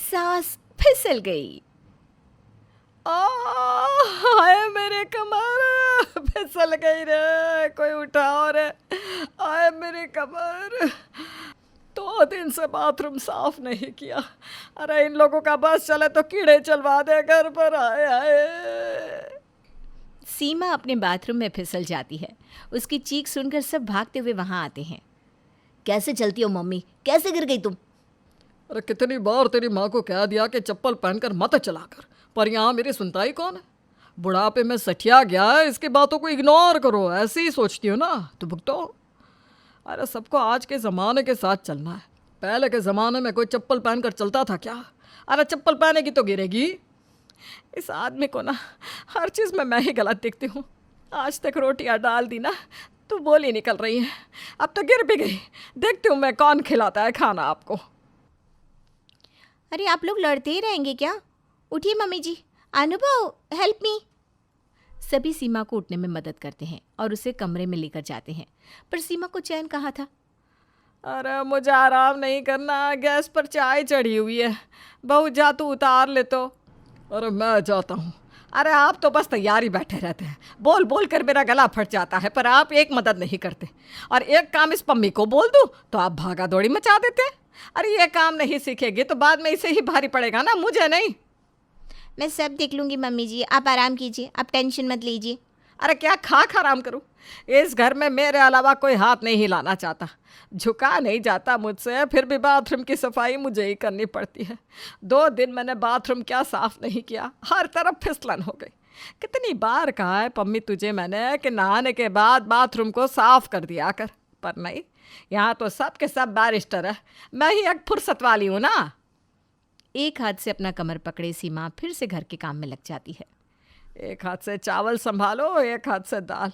सास फिसल गई। हाय मेरे कमर फिसल गई रे, कोई उठाओ रे। हाय मेरी कमर, 2 दिन से बाथरूम साफ नहीं किया। अरे इन लोगों का बस चले तो कीड़े चलवा दे घर पर। आए आए। सीमा अपने बाथरूम में फिसल जाती है। उसकी चीख सुनकर सब भागते हुए वहां आते हैं। कैसे चलती हो मम्मी, कैसे गिर गई तुम? अरे कितनी बार तेरी माँ को कह दिया कि चप्पल पहनकर मत चला कर, पर यहाँ मेरी सुनता ही कौन है। बुढ़ापे में सठिया गया है, इसकी बातों को इग्नोर करो, ऐसे ही सोचती हो ना तो भुगतो। अरे सबको आज के ज़माने के साथ चलना है। पहले के ज़माने में कोई चप्पल पहनकर चलता था क्या? अरे चप्पल पहनेगी तो गिरेगी। इस आदमी को ना हर चीज़ में मैं ही गलत दिखती हूँ। आज तक रोटियाँ डाल दी ना तो बोली निकल रही है, अब तो गिर भी गई। देखती हूँ मैं कौन खिलाता है खाना आपको। अरे आप लोग लड़ते ही रहेंगे क्या? उठिए मम्मी जी। अनुभव, हेल्प मी। सभी सीमा को उठने में मदद करते हैं और उसे कमरे में लेकर जाते हैं, पर सीमा को चैन कहाँ था। अरे मुझे आराम नहीं करना, गैस पर चाय चढ़ी हुई है। बहू जा तू उतार ले तो। अरे मैं जाता हूँ। अरे आप तो बस तैयारी बैठे रहते हैं, बोल बोल कर मेरा गला फट जाता है, पर आप एक मदद नहीं करते। और एक काम इस पम्मी को बोल दूँ तो आप भागा दौड़ी मचा देते हैं। अरे ये काम नहीं सीखेगी तो बाद में इसे ही भारी पड़ेगा ना, मुझे नहीं। मैं सब देख लूँगी मम्मी जी, आप आराम कीजिए, आप टेंशन मत लीजिए। अरे क्या खा आराम करूं? इस घर में मेरे अलावा कोई हाथ नहीं हिलाना चाहता, झुका नहीं जाता मुझसे, फिर भी बाथरूम की सफाई मुझे ही करनी पड़ती है। 2 दिन मैंने बाथरूम क्या साफ नहीं किया, हर तरफ फिसलन हो गई। कितनी बार कहा है पम्मी तुझे मैंने कि नहाने के बाद बाथरूम को साफ कर दिया कर, पर नहीं। यहाँ तो सब के सब बैरिस्टर है, मैं ही एक फुर्सत वाली हूँ ना। एक हाथ से अपना कमर पकड़े सीमा फिर से घर के काम में लग जाती है। एक हाथ से चावल संभालो, एक हाथ से दाल।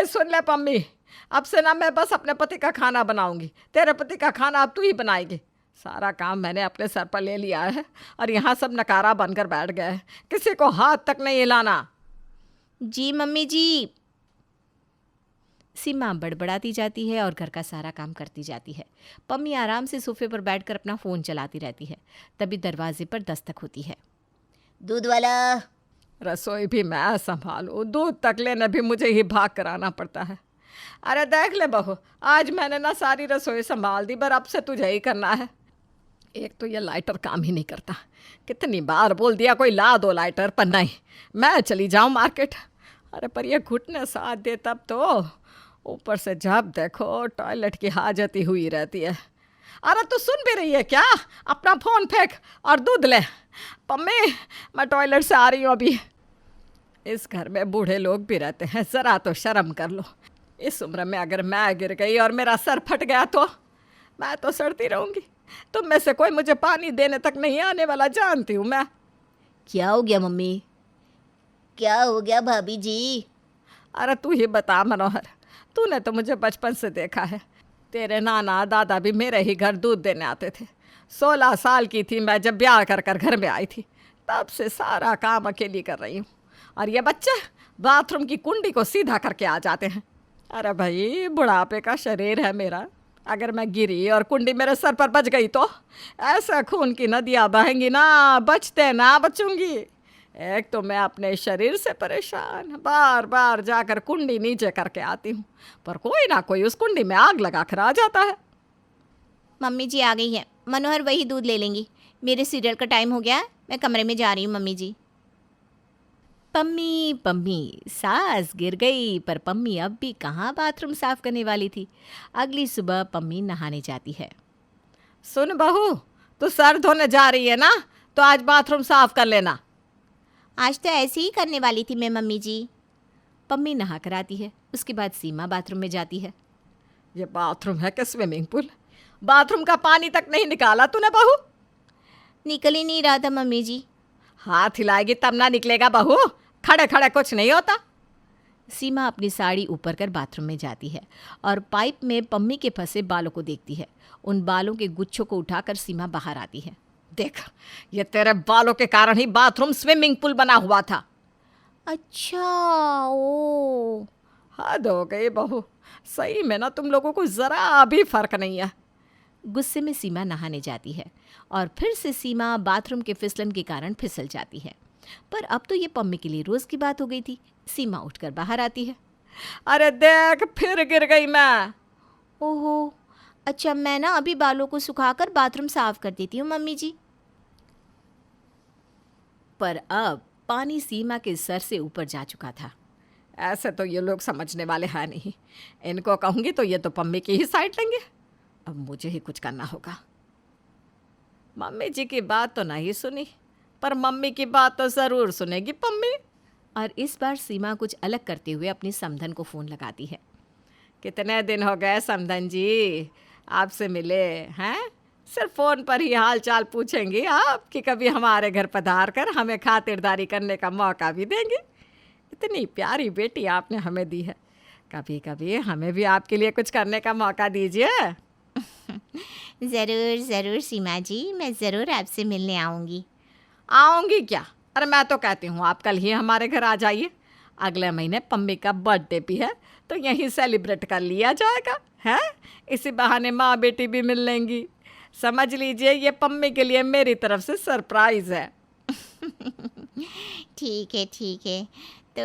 सुन ले पम्मी, अब से ना मैं बस अपने पति का खाना बनाऊंगी, तेरे पति का खाना अब तू ही बनाएगी। सारा काम मैंने अपने सर पर ले लिया है और यहाँ सब नकारा बनकर बैठ गए हैं, किसी को हाथ तक नहीं हिलाना। जी मम्मी जी। सीमा बड़बड़ाती जाती है और घर का सारा काम करती जाती है। पम्मी आराम से सोफे पर बैठकर अपना फ़ोन चलाती रहती है। तभी दरवाजे पर दस्तक होती है। दूध वाला। रसोई भी मैं संभालूं, दूध तक लेने भी मुझे ही भाग कर आना पड़ता है। अरे देख ले बहू, आज मैंने ना सारी रसोई संभाल दी, पर अब से तुझे ही करना है। एक तो ये लाइटर काम ही नहीं करता, कितनी बार बोल दिया कोई ला दो लाइटर, पर नहीं, मैं चली जाऊं मार्केट। अरे पर ये घुटने साथ दे तब तो, ऊपर से जब देखो टॉयलेट की हाजत ही हुई रहती है। अरे तू सुन भी रही है क्या? अपना फ़ोन फेंक और दूध ले। पम्मी मैं टॉयलेट से आ रही हूँ अभी। इस घर में बूढ़े लोग भी रहते हैं, ज़रा तो शर्म कर लो। इस उम्र में अगर मैं गिर गई और मेरा सर फट गया तो मैं तो सड़ती रहूँगी। तुम में से कोई मुझे पानी देने तक नहीं आने वाला, जानती हूँ मैं। क्या हो गया मम्मी? क्या हो गया भाभी जी? अरे तू ही बता मनोहर, तूने तो मुझे बचपन से देखा है, तेरे नाना दादा भी मेरे ही घर दूध देने आते थे। 16 साल की थी मैं जब ब्याह कर कर घर में आई थी, तब से सारा काम अकेली कर रही हूँ। और ये बच्चे बाथरूम की कुंडी को सीधा करके आ जाते हैं। अरे भाई बुढ़ापे का शरीर है मेरा, अगर मैं गिरी और कुंडी मेरे सर पर बच गई तो ऐसा खून की नदियाँ बहेंगी ना, बचते ना बचूंगी। एक तो मैं अपने शरीर से परेशान, बार बार जाकर कुंडी नीचे करके आती हूँ, पर कोई ना कोई उस कुंडी में आग लगा कर आ जाता है। मम्मी जी आ गई है, मनोहर वही दूध ले लेंगी। मेरे सीरियल का टाइम हो गया है, मैं कमरे में जा रही हूँ मम्मी जी। पम्मी पम्मी, सास गिर गई, पर पम्मी अब भी कहाँ बाथरूम साफ करने वाली थी। अगली सुबह पम्मी नहाने जाती है। सुन बहू, तू सर धोने जा रही है ना, तो आज बाथरूम साफ कर लेना। आज तो ऐसे ही करने वाली थी मैं मम्मी जी। पम्मी नहा कर आती है। उसके बाद सीमा बाथरूम में जाती है। ये बाथरूम है कि स्विमिंग पूल? बाथरूम का पानी तक नहीं निकाला तूने बहू? निकल ही नहीं रहा था मम्मी जी। हाथ हिलाएगी तब ना निकलेगा बहू, खड़े खड़े कुछ नहीं होता। सीमा अपनी साड़ी ऊपर कर बाथरूम में जाती है और पाइप में पम्मी के फंसे बालों को देखती है। उन बालों के गुच्छों को उठाकर सीमा बाहर आती है। देख, ये तेरे बालों के कारण ही बाथरूम स्विमिंग पूल बना हुआ था। अच्छा, ओ। हद हो गई बहू, सही में ना तुम लोगों को ज़रा भी फर्क नहीं है। गुस्से में सीमा नहाने जाती है और फिर से सीमा बाथरूम के फिसलन के कारण फिसल जाती है। पर अब तो ये पम्मी के लिए रोज़ की बात हो गई थी। सीमा उठकर बाहर आती है। अरे देख, फिर गिर गई मैं। ओहो, अच्छा मैं ना अभी बालों को सुखाकर बाथरूम साफ कर देती हूँ मम्मी जी। पर अब पानी सीमा के सर से ऊपर जा चुका था। ऐसे तो ये लोग समझने वाले हैं नहीं। इनको कहूँगी तो ये तो पम्मी की ही साइड लेंगे। अब मुझे ही कुछ करना होगा। मम्मी जी की बात तो नहीं सुनी, पर मम्मी की बात तो ज़रूर सुनेगी पम्मी। और इस बार सीमा कुछ अलग करते हुए अपनी समधन को फ़ोन लगाती है। कितने दिन हो गए समधन जी आपसे मिले हैं? सिर्फ फ़ोन पर ही हाल चाल पूछेंगी आप कि कभी हमारे घर पधार कर हमें खातिरदारी करने का मौका भी देंगी। इतनी प्यारी बेटी आपने हमें दी है, कभी कभी हमें भी आपके लिए कुछ करने का मौका दीजिए। ज़रूर ज़रूर सीमा जी, मैं ज़रूर आपसे मिलने आऊँगी। आऊँगी क्या? अरे मैं तो कहती हूँ आप कल ही हमारे घर आ जाइए। अगले महीने पम्मी का बर्थडे भी है तो यहीं सेलिब्रेट कर लिया जाएगा, है? इसी बहाने माँ बेटी भी मिल लेंगी। समझ लीजिए ये पम्मी के लिए मेरी तरफ से सरप्राइज़ है। ठीक है, तो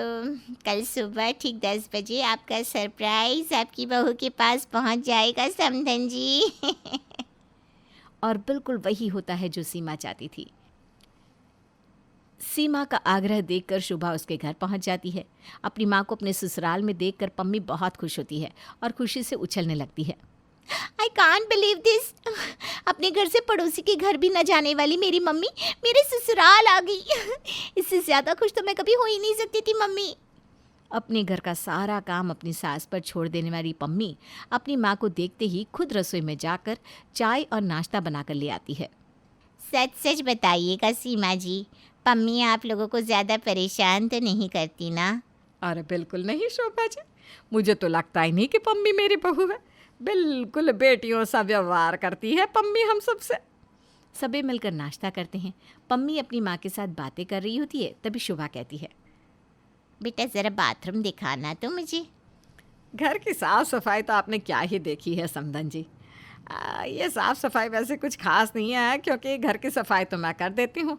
कल सुबह ठीक 10 बजे आपका सरप्राइज़ आपकी बहू के पास पहुंच जाएगा समधन जी। और बिल्कुल वही होता है जो सीमा चाहती थी। सीमा का आग्रह देखकर शुभा उसके घर पहुंच जाती है। अपनी माँ को अपने ससुराल में देखकर पम्मी बहुत खुश होती है और खुशी से उछलने लगती है। I can't believe this. अपने घर से पड़ोसी के घर भी न जाने वाली मेरी मम्मी मेरे ससुराल आ गई। इससे ज़्यादा खुश तो मैं कभी हो ही नहीं सकती थी मम्मी। अपने घर का सारा काम अपनी सास पर छोड़ देने वाली पम्मी अपनी माँ को देखते ही खुद रसोई में जाकर चाय और नाश्ता बनाकर ले आती है। सच सच बताइएगा सीमा जी, पम्मी आप लोगों को ज़्यादा परेशान तो नहीं करती ना? अरे बिल्कुल नहीं शोभा जी, मुझे तो लगता ही नहीं कि पम्मी मेरी बहू है। बिल्कुल बेटियों सा व्यवहार करती है पम्मी हम सबसे। सबे मिलकर नाश्ता करते हैं। पम्मी अपनी माँ के साथ बातें कर रही होती है, तभी शुभा कहती है, बेटा ज़रा बाथरूम दिखाना तो मुझे। घर की साफ़ सफाई तो आपने क्या ही देखी है समधन जी। ये साफ़ सफाई वैसे कुछ खास नहीं है, क्योंकि घर की सफाई तो मैं कर देती हूँ।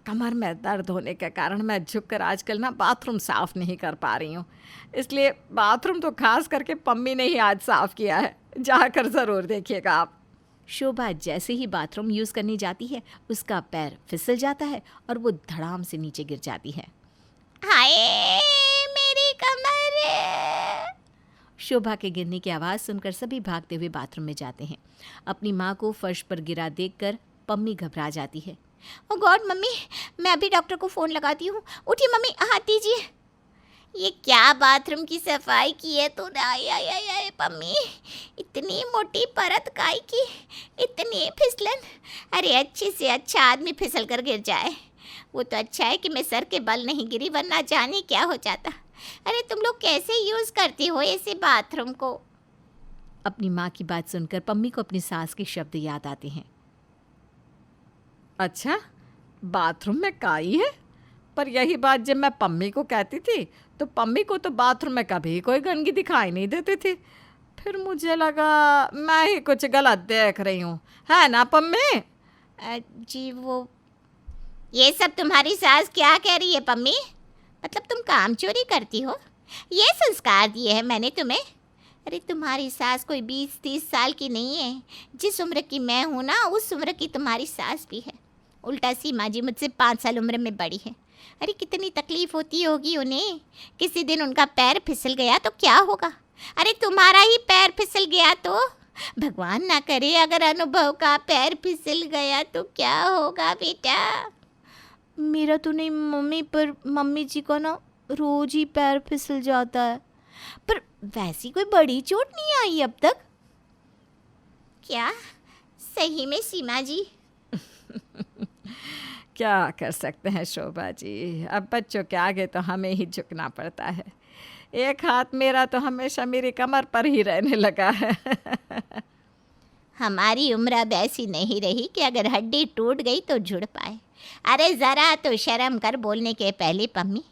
कमर में दर्द होने के कारण मैं झुककर आजकल ना बाथरूम साफ़ नहीं कर पा रही हूँ, इसलिए बाथरूम तो खास करके पम्मी ने ही आज साफ़ किया है। जाकर ज़रूर देखिएगा आप। शोभा जैसे ही बाथरूम यूज़ करने जाती है उसका पैर फिसल जाता है और वो धड़ाम से नीचे गिर जाती है। हाय मेरी कमर! शोभा के गिरने की आवाज़ सुनकर सभी भागते हुए बाथरूम में जाते हैं। अपनी माँ को फर्श पर गिरा देखकर पम्मी घबरा जाती है। ओ गॉड मम्मी, मैं अभी डॉक्टर को फ़ोन लगाती हूँ। उठिए मम्मी, हाथ दीजिए। ये क्या बाथरूम की सफाई की है तूने? आय पम्मी, इतनी मोटी परत काई की, इतनी फिसलन। अरे अच्छे से अच्छा आदमी फिसल कर गिर जाए। वो तो अच्छा है कि मैं सर के बल नहीं गिरी, वरना जाने क्या हो जाता। अरे तुम लोग कैसे यूज़ करती हो ऐसे बाथरूम को? अपनी माँ की बात सुनकर पम्मी को अपनी सास के शब्द याद आते हैं। अच्छा, बाथरूम में काई है? पर यही बात जब मैं पम्मी को कहती थी तो पम्मी को तो बाथरूम में कभी कोई गंदगी दिखाई नहीं देती थी। फिर मुझे लगा मैं ही कुछ गलत देख रही हूँ, है ना पम्मी? जी वो ये सब तुम्हारी सास क्या कह रही है पम्मी? मतलब तुम काम चोरी करती हो? ये संस्कार दिए हैं मैंने तुम्हें? अरे तुम्हारी सास कोई 20-30 साल की नहीं है। जिस उम्र की मैं हूँ ना, उस उम्र की तुम्हारी सास भी है। उल्टा सीमा जी मुझसे 5 साल उम्र में बड़ी है। अरे कितनी तकलीफ़ होती होगी उन्हें। किसी दिन उनका पैर फिसल गया तो क्या होगा? अरे तुम्हारा ही पैर फिसल गया तो? भगवान ना करे अगर अनुभव का पैर फिसल गया तो क्या होगा बेटा? मेरा तो नहीं मम्मी, पर मम्मी जी का ना रोज ही पैर फिसल जाता है। पर वैसी कोई बड़ी चोट नहीं आई अब तक? क्या सही में सीमा जी? क्या कर सकते हैं शोभा जी, अब बच्चों के आगे तो हमें ही झुकना पड़ता है। एक हाथ मेरा तो हमेशा मेरी कमर पर ही रहने लगा है। हमारी उम्र अब ऐसी नहीं रही कि अगर हड्डी टूट गई तो जुड़ पाए। अरे ज़रा तो शर्म कर बोलने के पहले पम्मी।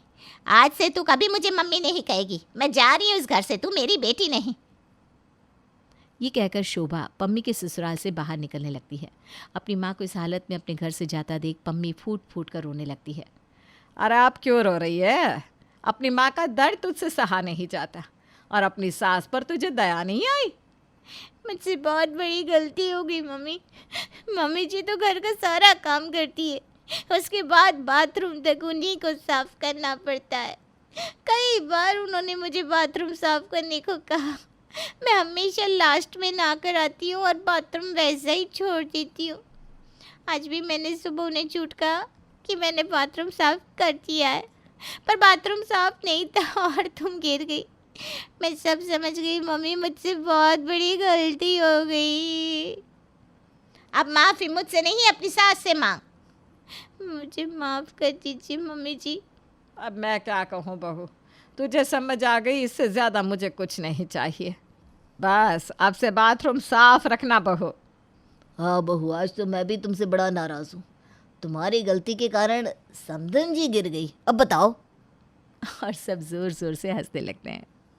आज से तू कभी मुझे मम्मी नहीं कहेगी। मैं जा रही हूँ इस घर से, तू मेरी बेटी नहीं। ये कहकर शोभा पम्मी के ससुराल से बाहर निकलने लगती है। अपनी माँ को इस हालत में अपने घर से जाता देख पम्मी फूट फूट कर रोने लगती है। अरे आप क्यों रो रही है? अपनी माँ का दर्द तुझसे सहा नहीं जाता और अपनी सास पर तुझे दया नहीं आई? मुझसे बहुत बड़ी गलती हो गई मम्मी। मम्मी जी तो घर का सारा काम करती है, उसके बाद बाथरूम तक उन्हीं को साफ करना पड़ता है। कई बार उन्होंने मुझे बाथरूम साफ करने को कहा, मैं हमेशा लास्ट में ना कर आती हूँ और बाथरूम वैसा ही छोड़ देती हूँ। आज भी मैंने सुबह उन्हें झूठ कहा कि मैंने बाथरूम साफ कर दिया है, पर बाथरूम साफ नहीं था और तुम गिर गई। मैं सब समझ गई मम्मी, मुझसे बहुत बड़ी गलती हो गई। अब माफ़ी मुझसे नहीं, अपनी सास से मांग। मुझे माफ़ कर दीजिए मम्मी जी। अब मैं क्या कहूँ बहू, तुझे समझ आ गई, इससे ज़्यादा मुझे कुछ नहीं चाहिए। बस अब से बाथरूम साफ रखना बहू। हाँ बहू, आज तो मैं भी तुमसे बड़ा नाराज़ हूँ। तुम्हारी गलती के कारण समधन जी गिर गई। अब बताओ। और सब ज़ोर ज़ोर से हंसने लगते हैं।